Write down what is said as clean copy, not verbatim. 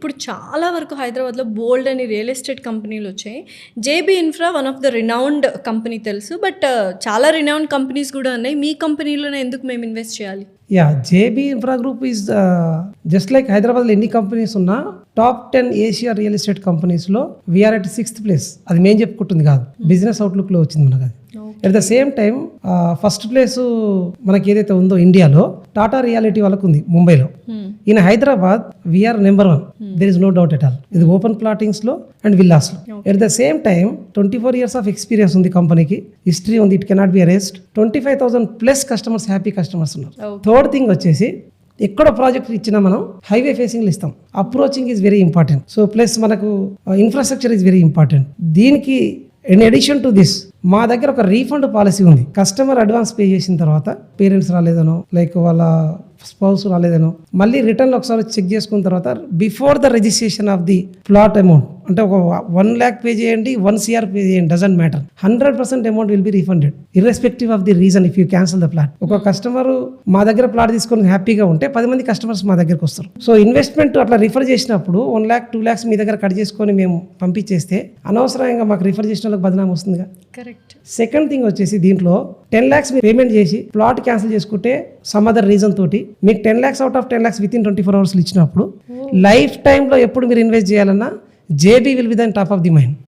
ఇప్పుడు చాలా వరకు హైదరాబాద్లో బోల్డ్ అని రియల్ ఎస్టేట్ కంపెనీలు వచ్చాయి. JB infra one of the renowned company తెలుసు. బట్ చాలా రినౌండ్ కంపెనీస్ కూడా ఉన్నాయి. మీ కంపెనీలోనే ఎందుకు మేము ఇన్వెస్ట్ చేయాలి? Yeah, JB infra group is just like హైదరాబాద్లో ఎన్ని కంపెనీస్ ఉన్నా టాప్ 10 ఏషియా రియల్ ఎస్టేట్ కంపెనీస్లో వీఆర్ అట్ 6th ప్లేస్. అది మేము చెప్పుకుంటుంది కాదు, బిజినెస్ అవుట్లుక్లో వచ్చింది మనకు. అది at the same time first place మనకి ఏదైతే ఉందో ఇండియాలో టాటా రియాలిటీ వాళ్ళకు ఉంది ముంబైలో. In Hyderabad we are number 1. There is no doubt at all. ఇది ఓపెన్ ప్లాటింగ్స్ లో అండ్ విల్లాస్ లో. At the same time 24 years of experience ఉంది కంపెనీకి, హిస్టరీ ఉంది. It cannot be arrest. 25,000+ customers, happy customers ఉన్నారు. థర్డ్ థింగ్ వచ్చేసి ఎక్కడ ప్రాజెక్ట్ ఇచ్చినా మనం హైవే ఫేసింగ్లు ఇస్తాం. Approaching is very important. So plus మనకు ఇన్ఫ్రాస్ట్రక్చర్ ఈజ్ వెరీ ఇంపార్టెంట్. దీనికి ఇన్ అడిషన్ టు దిస్ మా దగ్గర ఒక రీఫండ్ పాలసీ ఉంది. కస్టమర్ అడ్వాన్స్ పే చేసిన తర్వాత పేరెంట్స్ రాలేదనో, లైక్ వాళ్ళ స్పౌస్ రాలేదనో, మళ్ళీ రిటర్న్లో ఒకసారి చెక్ చేసుకున్న తర్వాత before the registration of the plot amount, అంటే ఒక 1 lakh పే చేయండి, 1 crore పే చేయండి, doesn't matter, 100% amount will be refunded irrespective of the reason if you cancel the plot. ఒక కస్టమర్ మా దగ్గర ప్లాట్ తీసుకొని హ్యాపీగా ఉంటే 10 మంది కస్టమర్స్ మా దగ్గరకు వస్తారు. సో ఇన్వెస్ట్మెంట్ అట్లా రిఫర్ చేసినప్పుడు 1 lakh 2 lakhs మీ దగ్గర కట్ చేసుకొని మేము పంపించేస్తే అనవసరంగా మాకు రిఫర్ చేసిన వాళ్ళకి బదనాం వస్తుందిగా. కరెక్ట్. సెకండ్ థింగ్ వచ్చేసి దీంట్లో 10 lakhs పేమెంట్ చేసి ప్లాట్ క్యాన్సిల్ చేసుకుంటే సమ్ అదర్ రీజన్ తోటి మీకు 10 lakhs out of 10 lakhs with in 24 hours ఇచ్చినప్పుడు లైఫ్ టైంలో ఎప్పుడు మీరు ఇన్వెస్ట్ చేయాలన్నా JB will be the top of the mind.